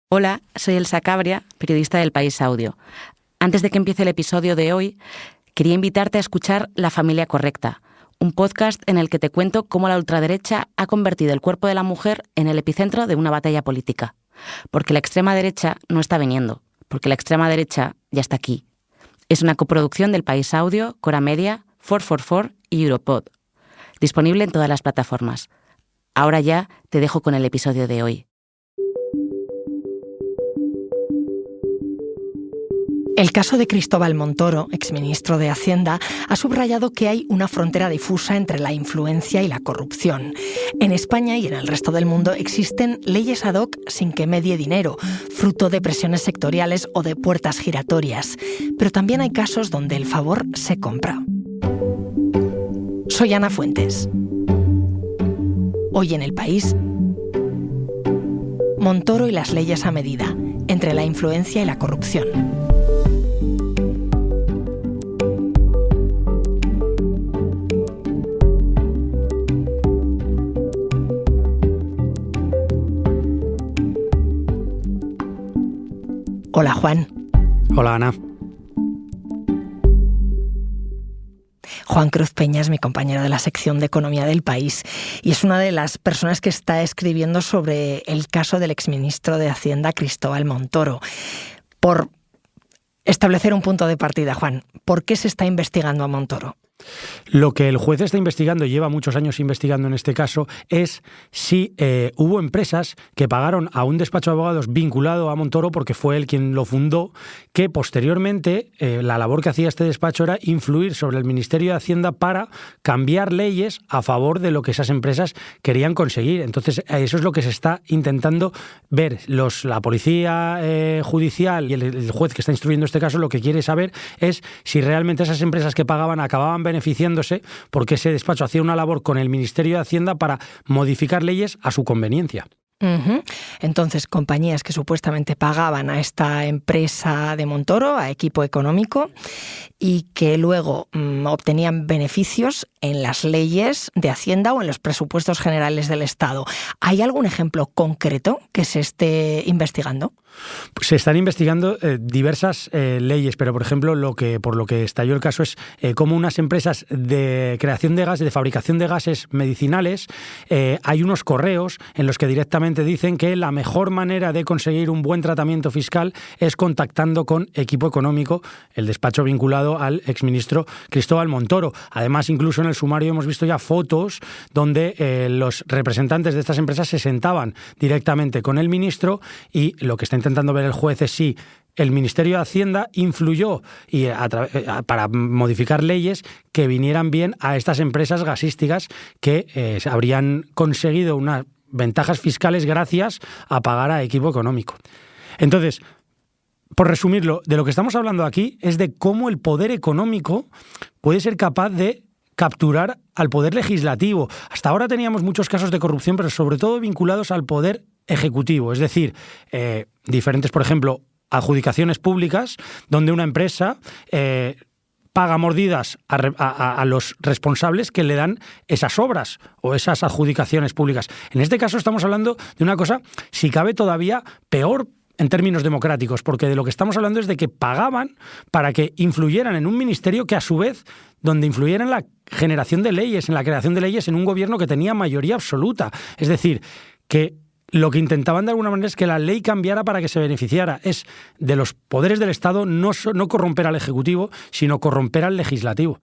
Hola, soy Elsa Cabria, periodista del País Audio. Antes de que empiece el episodio de hoy, quería invitarte a escuchar La Familia Correcta, un podcast en el que te cuento cómo la ultraderecha ha convertido el cuerpo de la mujer en el epicentro de una batalla política. Porque la extrema derecha no está viniendo, porque la extrema derecha ya está aquí. Es una coproducción del País Audio, Cora Media, 444 y Europod. Disponible en todas las plataformas. Ahora ya te dejo con el episodio de hoy. El caso de Cristóbal Montoro, exministro de Hacienda, ha subrayado que hay una frontera difusa entre la influencia y la corrupción. En España y en el resto del mundo existen leyes ad hoc sin que medie dinero, fruto de presiones sectoriales o de puertas giratorias. Pero también hay casos donde el favor se compra. Soy Ana Fuentes. Hoy en El País, Montoro y las leyes a medida, entre la influencia y la corrupción. Hola, Juan. Hola, Ana. Juan Cruz Peña es mi compañero de la sección de Economía del País y es una de las personas que está escribiendo sobre el caso del exministro de Hacienda, Cristóbal Montoro. Por establecer un punto de partida, Juan, ¿por qué se está investigando a Montoro? Lo que el juez está investigando, y lleva muchos años investigando en este caso, es si hubo empresas que pagaron a un despacho de abogados vinculado a Montoro, porque fue él quien lo fundó, que posteriormente la labor que hacía este despacho era influir sobre el Ministerio de Hacienda para cambiar leyes a favor de lo que esas empresas querían conseguir. Entonces, eso es lo que se está intentando ver. La policía judicial y el juez que está instruyendo este caso lo que quiere saber es si realmente esas empresas que pagaban acababan beneficiándose porque ese despacho hacía una labor con el Ministerio de Hacienda para modificar leyes a su conveniencia. Entonces, compañías que supuestamente pagaban a esta empresa de Montoro, a Equipo Económico, y que luego obtenían beneficios en las leyes de Hacienda o en los presupuestos generales del Estado. ¿Hay algún ejemplo concreto que se esté investigando? Se están investigando diversas leyes, pero por ejemplo por lo que estalló el caso es cómo unas empresas de creación de gas, de fabricación de gases medicinales, hay unos correos en los que directamente dicen que la mejor manera de conseguir un buen tratamiento fiscal es contactando con Equipo Económico, el despacho vinculado al exministro Cristóbal Montoro. Además, incluso en el sumario hemos visto ya fotos donde los representantes de estas empresas se sentaban directamente con el ministro y lo que está intentando ver el juez es si el Ministerio de Hacienda influyó para modificar leyes que vinieran bien a estas empresas gasísticas que habrían conseguido unas ventajas fiscales gracias a pagar a Equipo Económico. Entonces, por resumirlo, de lo que estamos hablando aquí es de cómo el poder económico puede ser capaz de capturar al poder legislativo. Hasta ahora teníamos muchos casos de corrupción, pero sobre todo vinculados al poder ejecutivo, es decir, diferentes, por ejemplo, adjudicaciones públicas, donde una empresa paga mordidas a los responsables que le dan esas obras o esas adjudicaciones públicas. En este caso estamos hablando de una cosa, si cabe, todavía peor en términos democráticos, porque de lo que estamos hablando es de que pagaban para que influyeran en un ministerio que a su vez, donde influyeran en la generación de leyes, en la creación de leyes en un gobierno que tenía mayoría absoluta. Es decir, que lo que intentaban de alguna manera es que la ley cambiara para que se beneficiara. Es de los poderes del Estado no corromper al Ejecutivo, sino corromper al Legislativo.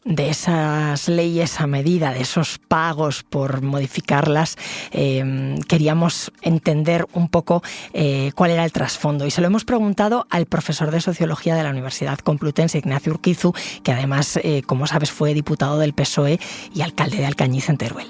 De esas leyes a medida, de esos pagos por modificarlas, queríamos entender un poco cuál era el trasfondo. Y se lo hemos preguntado al profesor de Sociología de la Universidad Complutense, Ignacio Urquizu, que además, como sabes, fue diputado del PSOE y alcalde de Alcañiz, en Teruel.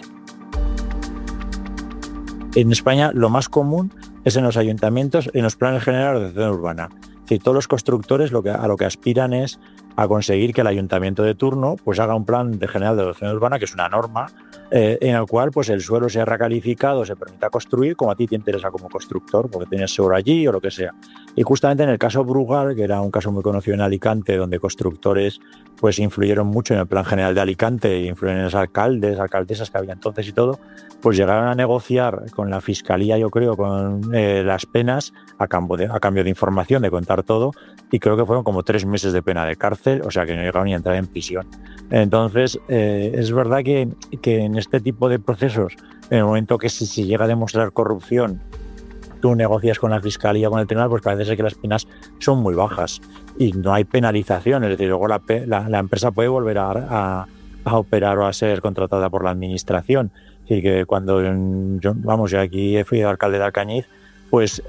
En España lo más común es en los ayuntamientos, en los planes generales de zona urbana. Es decir, todos los constructores a lo que aspiran es a conseguir que el ayuntamiento de turno pues haga un plan general de ordenación urbana, que es una norma, en el cual pues el suelo sea recalificado, se permita construir como a ti te interesa como constructor, porque tienes seguro allí o lo que sea. Y justamente en el caso Brugal, que era un caso muy conocido en Alicante, donde constructores pues influyeron mucho en el plan general de Alicante, influyeron en los alcaldes, alcaldesas que había entonces y todo, pues llegaron a negociar con la Fiscalía, yo creo, con las penas a cambio de información, de contar todo, y creo que fueron como 3 meses de pena de cárcel, o sea que no llegaron ni a entrar en prisión. Entonces, es verdad que en este tipo de procesos, en el momento que si llega a demostrar corrupción, tú negocias con la Fiscalía, con el Tribunal, pues parece ser que las penas son muy bajas y no hay penalización, es decir, luego la empresa puede volver a operar o a ser contratada por la Administración. Es decir, que cuando yo aquí fui alcalde de Alcañiz, pues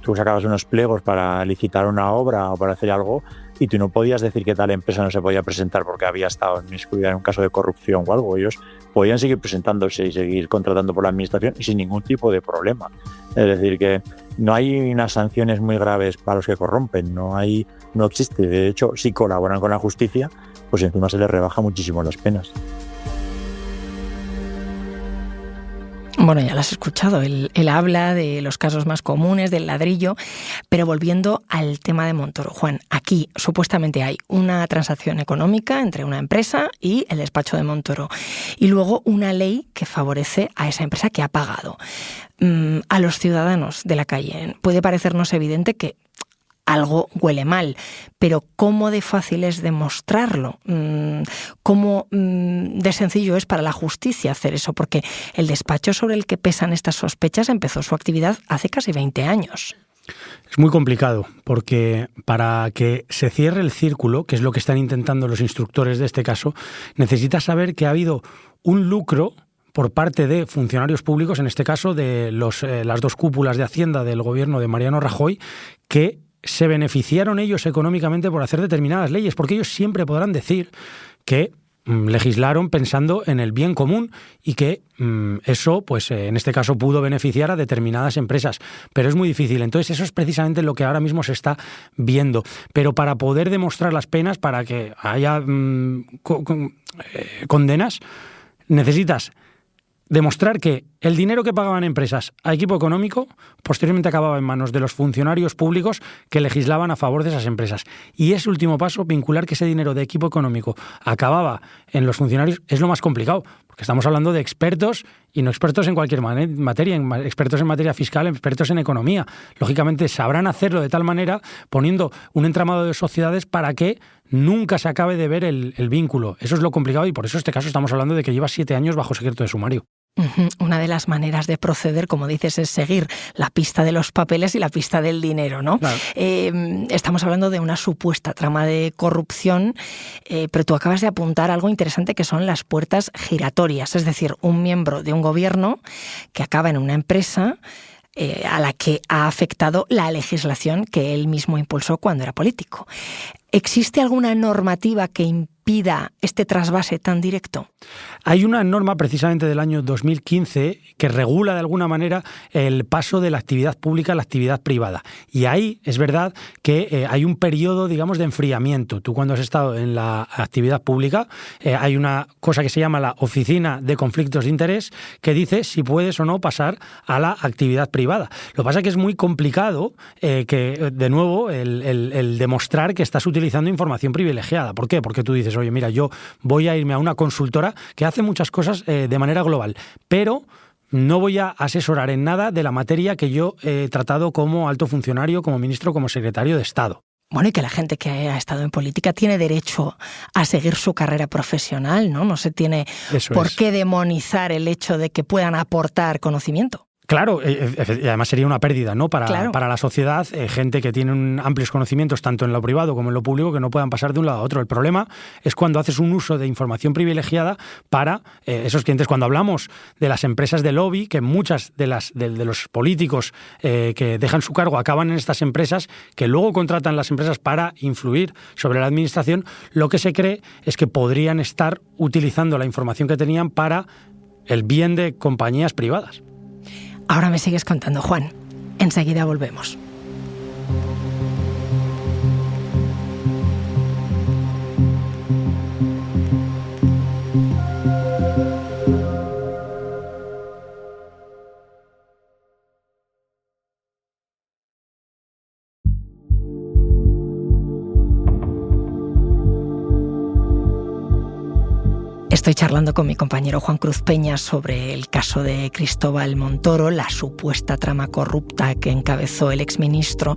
tú sacabas unos pliegos para licitar una obra o para hacer algo y tú no podías decir que tal empresa no se podía presentar porque había estado inmiscuida en un caso de corrupción o algo. Ellos podían seguir presentándose y seguir contratando por la Administración y sin ningún tipo de problema. Es decir, que no hay unas sanciones muy graves para los que corrompen, no existe. De hecho, si colaboran con la justicia, pues encima se les rebaja muchísimo las penas. Bueno, ya lo has escuchado, él habla de los casos más comunes, del ladrillo, pero volviendo al tema de Montoro. Juan, aquí supuestamente hay una transacción económica entre una empresa y el despacho de Montoro, y luego una ley que favorece a esa empresa que ha pagado. A los ciudadanos de la calle puede parecernos evidente que algo huele mal, pero ¿cómo de fácil es demostrarlo? ¿Cómo de sencillo es para la justicia hacer eso? Porque el despacho sobre el que pesan estas sospechas empezó su actividad hace casi 20 años. Es muy complicado, porque para que se cierre el círculo, que es lo que están intentando los instructores de este caso, necesitas saber que ha habido un lucro por parte de funcionarios públicos, en este caso de las 2 cúpulas de Hacienda del gobierno de Mariano Rajoy, que se beneficiaron ellos económicamente por hacer determinadas leyes, porque ellos siempre podrán decir que legislaron pensando en el bien común y que eso, pues en este caso, pudo beneficiar a determinadas empresas. Pero es muy difícil. Entonces, eso es precisamente lo que ahora mismo se está viendo. Pero para poder demostrar las penas, para que haya condenas, necesitas demostrar que el dinero que pagaban empresas a equipo económico posteriormente acababa en manos de los funcionarios públicos que legislaban a favor de esas empresas. Y ese último paso, vincular que ese dinero de equipo económico acababa en los funcionarios, es lo más complicado, porque estamos hablando de expertos y no expertos en cualquier materia, expertos en materia fiscal, expertos en economía. Lógicamente sabrán hacerlo de tal manera, poniendo un entramado de sociedades para que nunca se acabe de ver el vínculo. Eso es lo complicado y por eso en este caso estamos hablando de que lleva 7 años bajo secreto de sumario. Una de las maneras de proceder, como dices, es seguir la pista de los papeles y la pista del dinero, ¿no? Claro. Estamos hablando de una supuesta trama de corrupción, pero tú acabas de apuntar algo interesante que son las puertas giratorias, es decir, un miembro de un gobierno que acaba en una empresa a la que ha afectado la legislación que él mismo impulsó cuando era político. ¿Existe alguna normativa que impida este trasvase tan directo? Hay una norma precisamente del año 2015 que regula de alguna manera el paso de la actividad pública a la actividad privada. Y ahí es verdad que hay un periodo, digamos, de enfriamiento. Tú cuando has estado en la actividad pública hay una cosa que se llama la Oficina de Conflictos de Interés que dice si puedes o no pasar a la actividad privada. Lo que pasa es que es muy complicado que, de nuevo, el demostrar que estás utilizando información privilegiada. ¿Por qué? Porque tú dices, oye, mira, yo voy a irme a una consultora que hace muchas cosas de manera global, pero no voy a asesorar en nada de la materia que yo he tratado como alto funcionario, como ministro, como secretario de Estado. Bueno, y que la gente que ha estado en política tiene derecho a seguir su carrera profesional, ¿no? No se tiene por qué demonizar el hecho de que puedan aportar conocimiento. Claro, y además sería una pérdida, ¿no? Para la sociedad, gente que tiene amplios conocimientos tanto en lo privado como en lo público que no puedan pasar de un lado a otro. El problema es cuando haces un uso de información privilegiada para esos clientes. Cuando hablamos de las empresas de lobby, que muchas de los políticos que dejan su cargo acaban en estas empresas, que luego contratan las empresas para influir sobre la administración, lo que se cree es que podrían estar utilizando la información que tenían para el bien de compañías privadas. Ahora me sigues contando, Juan. Enseguida volvemos. Estoy charlando con mi compañero Juan Cruz Peña sobre el caso de Cristóbal Montoro, la supuesta trama corrupta que encabezó el exministro,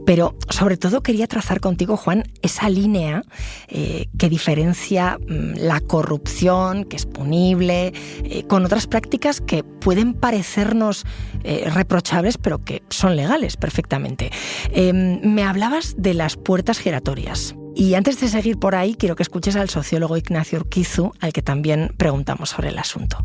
pero sobre todo quería trazar contigo, Juan, esa línea que diferencia la corrupción, que es punible, con otras prácticas que pueden parecernos reprochables, pero que son legales perfectamente. Me hablabas de las puertas giratorias. Y antes de seguir por ahí, quiero que escuches al sociólogo Ignacio Urquizu, al que también preguntamos sobre el asunto.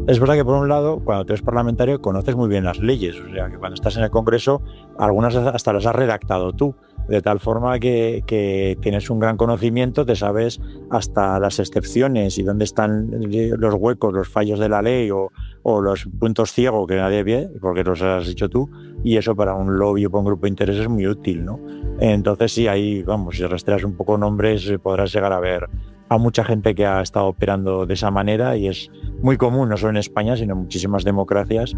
Es verdad que, por un lado, cuando tú eres parlamentario, conoces muy bien las leyes. O sea, que cuando estás en el Congreso, algunas hasta las has redactado tú, de tal forma que tienes un gran conocimiento, te sabes hasta las excepciones y dónde están los huecos, los fallos de la ley o los puntos ciegos que nadie ve, porque los has hecho tú, y eso para un lobby o para un grupo de interés es muy útil, ¿no? Entonces sí, ahí, vamos, si rastreas un poco nombres, podrás llegar a ver a mucha gente que ha estado operando de esa manera, y es muy común, no solo en España, sino en muchísimas democracias.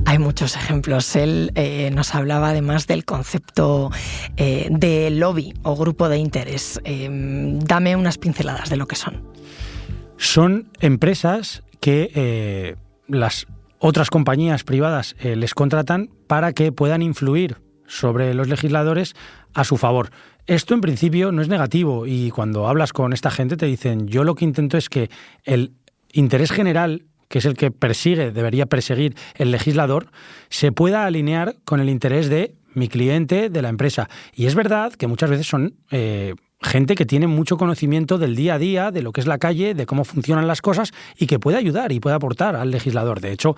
Hay muchos ejemplos. Él nos hablaba además del concepto de lobby o grupo de interés. Dame unas pinceladas de lo que son. Son empresas que las otras compañías privadas les contratan para que puedan influir sobre los legisladores a su favor. Esto en principio no es negativo, y cuando hablas con esta gente te dicen: yo lo que intento es que el interés general, que es el que debería perseguir el legislador, se pueda alinear con el interés de mi cliente, de la empresa. Y es verdad que muchas veces son gente que tiene mucho conocimiento del día a día, de lo que es la calle, de cómo funcionan las cosas, y que puede ayudar y puede aportar al legislador. De hecho,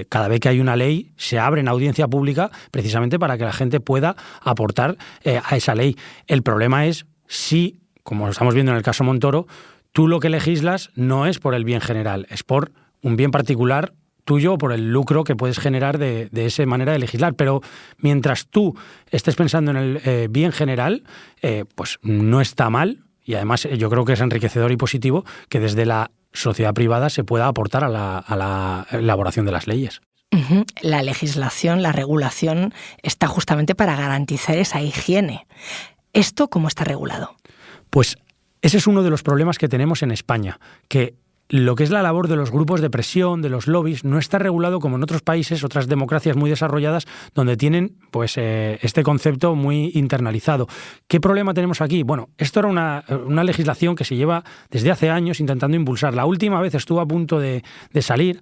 cada vez que hay una ley, se abre en audiencia pública precisamente para que la gente pueda aportar a esa ley. El problema es si, como estamos viendo en el caso Montoro, tú lo que legislas no es por el bien general, es por un bien particular tuyo o por el lucro que puedes generar de esa manera de legislar. Pero mientras tú estés pensando en el bien general, pues no está mal, y además yo creo que es enriquecedor y positivo que desde la sociedad privada se pueda aportar a la elaboración de las leyes. La legislación, la regulación está justamente para garantizar esa higiene. ¿Esto cómo está regulado? Pues ese es uno de los problemas que tenemos en España, que lo que es la labor de los grupos de presión, de los lobbies, no está regulado como en otros países, otras democracias muy desarrolladas, donde tienen pues este concepto muy internalizado. ¿Qué problema tenemos aquí? Bueno, esto era una legislación que se lleva desde hace años intentando impulsar. La última vez estuvo a punto de salir,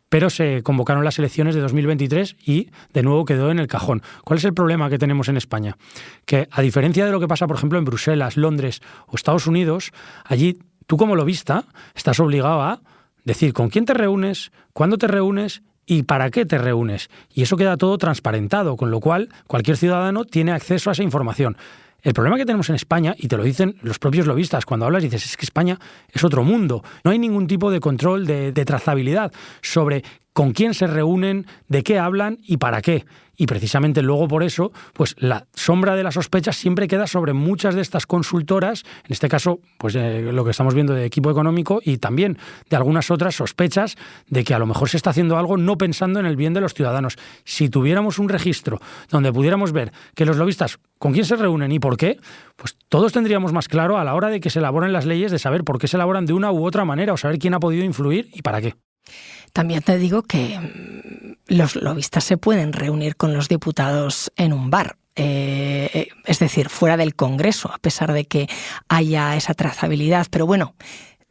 pero se convocaron las elecciones de 2023 y de nuevo quedó en el cajón. ¿Cuál es el problema que tenemos en España? Que a diferencia de lo que pasa, por ejemplo, en Bruselas, Londres o Estados Unidos, allí tú como lobista estás obligado a decir con quién te reúnes, cuándo te reúnes y para qué te reúnes. Y eso queda todo transparentado, con lo cual cualquier ciudadano tiene acceso a esa información. El problema que tenemos en España, y te lo dicen los propios lobistas, cuando hablas dices, es que España es otro mundo. No hay ningún tipo de control, de trazabilidad sobre con quién se reúnen, de qué hablan y para qué. Y precisamente luego por eso, pues la sombra de la sospecha siempre queda sobre muchas de estas consultoras, en este caso, pues lo que estamos viendo de Equipo Económico, y también de algunas otras sospechas de que a lo mejor se está haciendo algo no pensando en el bien de los ciudadanos. Si tuviéramos un registro donde pudiéramos ver que los lobistas con quién se reúnen y por qué, pues todos tendríamos más claro a la hora de que se elaboren las leyes, de saber por qué se elaboran de una u otra manera, o saber quién ha podido influir y para qué. También te digo que los lobistas se pueden reunir con los diputados en un bar, es decir, fuera del Congreso, a pesar de que haya esa trazabilidad. Pero bueno,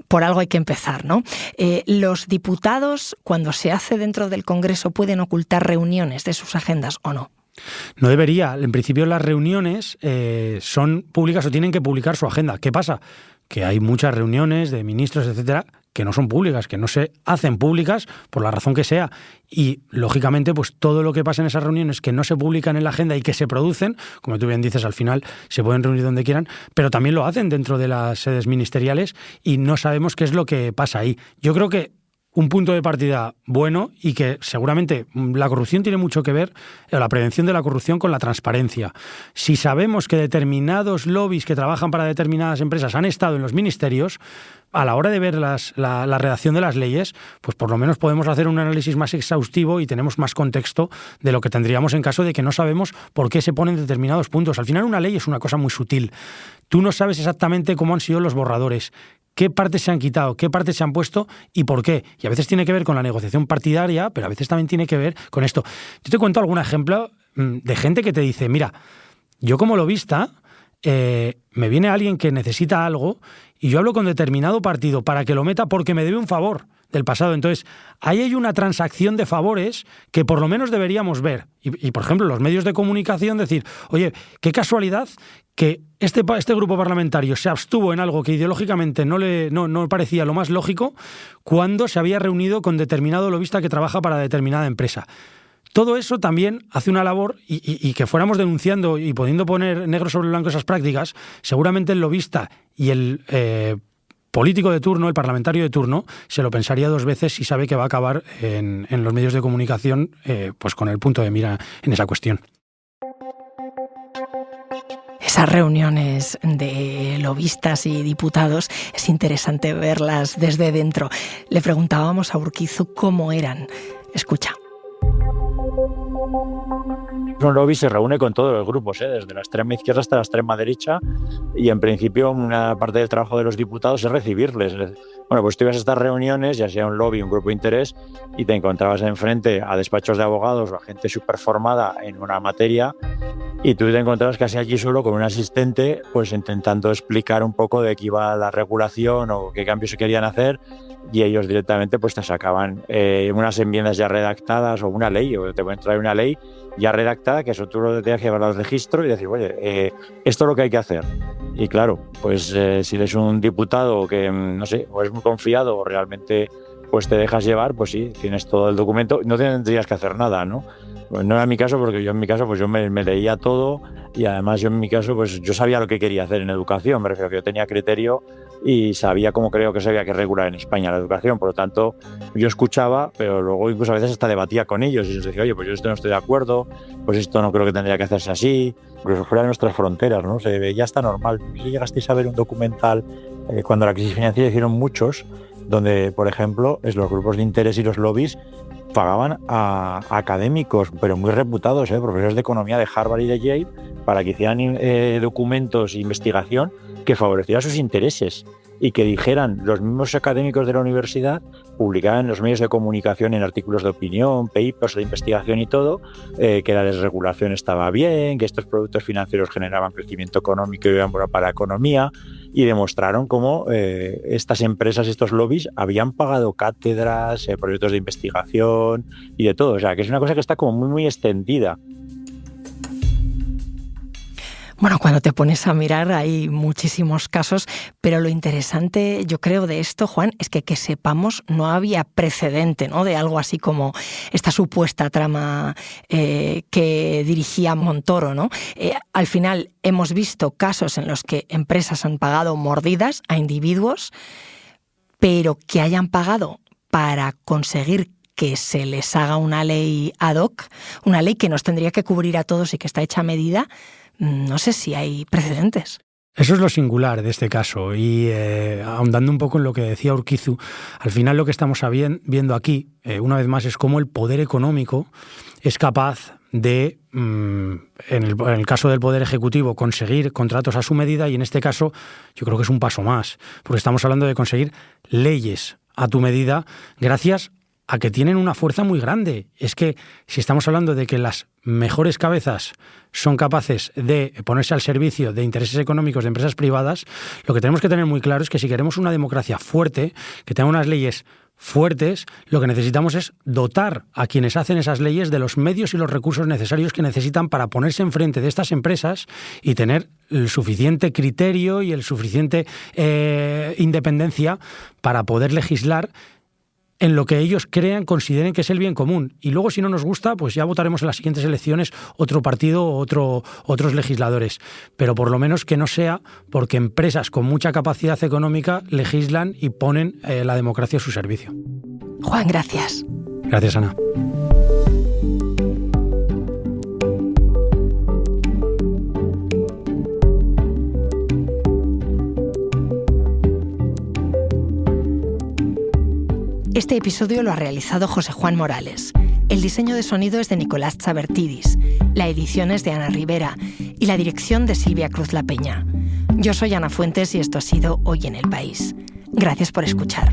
por algo hay que empezar, ¿no? ¿Los diputados, cuando se hace dentro del Congreso, pueden ocultar reuniones de sus agendas o no? No debería. En principio las reuniones son públicas o tienen que publicar su agenda. ¿Qué pasa? Que hay muchas reuniones de ministros, etcétera, que no son públicas, que no se hacen públicas por la razón que sea. Y, lógicamente, pues todo lo que pasa en esas reuniones que no se publican en la agenda y que se producen, como tú bien dices, al final se pueden reunir donde quieran, pero también lo hacen dentro de las sedes ministeriales y no sabemos qué es lo que pasa ahí. Yo creo que un punto de partida bueno, y que seguramente la corrupción tiene mucho que ver, o la prevención de la corrupción, con la transparencia. Si sabemos que determinados lobbies que trabajan para determinadas empresas han estado en los ministerios, a la hora de ver la redacción de las leyes, pues por lo menos podemos hacer un análisis más exhaustivo y tenemos más contexto de lo que tendríamos en caso de que no sabemos por qué se ponen determinados puntos. Al final una ley es una cosa muy sutil. Tú no sabes exactamente cómo han sido los borradores, qué partes se han quitado, qué partes se han puesto y por qué. Y a veces tiene que ver con la negociación partidaria, pero a veces también tiene que ver con esto. Yo te cuento algún ejemplo de gente que te dice, mira, yo como lobista, me viene alguien que necesita algo y yo hablo con determinado partido para que lo meta porque me debe un favor del pasado. Entonces, ahí hay una transacción de favores que por lo menos deberíamos ver. Y por ejemplo, los medios de comunicación decir, oye, qué casualidad que este grupo parlamentario se abstuvo en algo que ideológicamente no parecía lo más lógico cuando se había reunido con determinado lobista que trabaja para determinada empresa. Todo eso también hace una labor y que fuéramos denunciando y pudiendo poner negro sobre blanco esas prácticas, seguramente el lobista y el político de turno, el parlamentario de turno, se lo pensaría dos veces si sabe que va a acabar en los medios de comunicación pues con el punto de mira en esa cuestión. Esas reuniones de lobistas y diputados es interesante verlas desde dentro. Le preguntábamos a Urquizu cómo eran. Escucha. Un lobby se reúne con todos los grupos, desde la extrema izquierda hasta la extrema derecha, y en principio una parte del trabajo de los diputados es recibirles. Bueno, pues tú ibas a estas reuniones, ya sea un lobby, un grupo de interés, y te encontrabas enfrente a despachos de abogados o a gente súper formada en una materia, y tú te encontrabas casi allí solo con un asistente, pues intentando explicar un poco de qué iba la regulación o qué cambios se querían hacer, y ellos directamente pues te sacaban unas enmiendas ya redactadas o una ley, o te pueden traer una ley ya redactada, que eso tú lo tenías que llevar al registro y decir, oye, esto es lo que hay que hacer. Y claro, pues si eres un diputado que, no sé, o es muy confiado o realmente pues te dejas llevar, pues sí, tienes todo el documento, no tendrías que hacer nada, ¿no? Pues no era mi caso, porque yo en mi caso pues yo me leía todo, y además yo en mi caso pues yo sabía lo que quería hacer en educación, me refiero que yo tenía criterio y sabía cómo creo que se había que regular en España la educación, por lo tanto yo escuchaba, pero luego incluso a veces hasta debatía con ellos y les decía, oye, pues yo esto no estoy de acuerdo, pues esto no creo que tendría que hacerse así, incluso fuera de nuestras fronteras, ¿no? Se veía hasta normal. Si llegasteis a ver un documental cuando la crisis financiera hicieron muchos, donde por ejemplo los grupos de interés y los lobbies pagaban a académicos, pero muy reputados, profesores de economía de Harvard y de Yale, para que hicieran documentos e investigación que favorecieran sus intereses y que dijeran los mismos académicos de la universidad, publicaban en los medios de comunicación en artículos de opinión, papers de investigación y todo, que la desregulación estaba bien, que estos productos financieros generaban crecimiento económico y eran bueno para la economía, y demostraron cómo estas empresas, estos lobbies, habían pagado cátedras, proyectos de investigación y de todo. O sea, que es una cosa que está como muy, muy extendida. Bueno, cuando te pones a mirar hay muchísimos casos, pero lo interesante, yo creo, de esto, Juan, es que sepamos no había precedente, ¿no?, de algo así como esta supuesta trama que dirigía Montoro, ¿no? Al final hemos visto casos en los que empresas han pagado mordidas a individuos, pero que hayan pagado para conseguir que se les haga una ley ad hoc, una ley que nos tendría que cubrir a todos y que está hecha a medida. No sé si hay precedentes. Eso es lo singular de este caso y ahondando un poco en lo que decía Urquizu, al final lo que estamos viendo aquí, una vez más, es cómo el poder económico es capaz de, en el caso del Poder Ejecutivo, conseguir contratos a su medida, y en este caso yo creo que es un paso más, porque estamos hablando de conseguir leyes a tu medida gracias a que tienen una fuerza muy grande. Es que si estamos hablando de que las mejores cabezas son capaces de ponerse al servicio de intereses económicos de empresas privadas, lo que tenemos que tener muy claro es que si queremos una democracia fuerte, que tenga unas leyes fuertes, lo que necesitamos es dotar a quienes hacen esas leyes de los medios y los recursos necesarios que necesitan para ponerse enfrente de estas empresas y tener el suficiente criterio y el suficiente independencia para poder legislar en lo que ellos consideren que es el bien común. Y luego, si no nos gusta, pues ya votaremos en las siguientes elecciones otro partido o otros legisladores. Pero por lo menos que no sea porque empresas con mucha capacidad económica legislan y ponen la democracia a su servicio. Juan, gracias. Gracias, Ana. Este episodio lo ha realizado José Juan Morales. El diseño de sonido es de Nicolás Chabertidis, la edición es de Ana Rivera y la dirección de Silvia Cruz La Peña. Yo soy Ana Fuentes y esto ha sido Hoy en el País. Gracias por escuchar.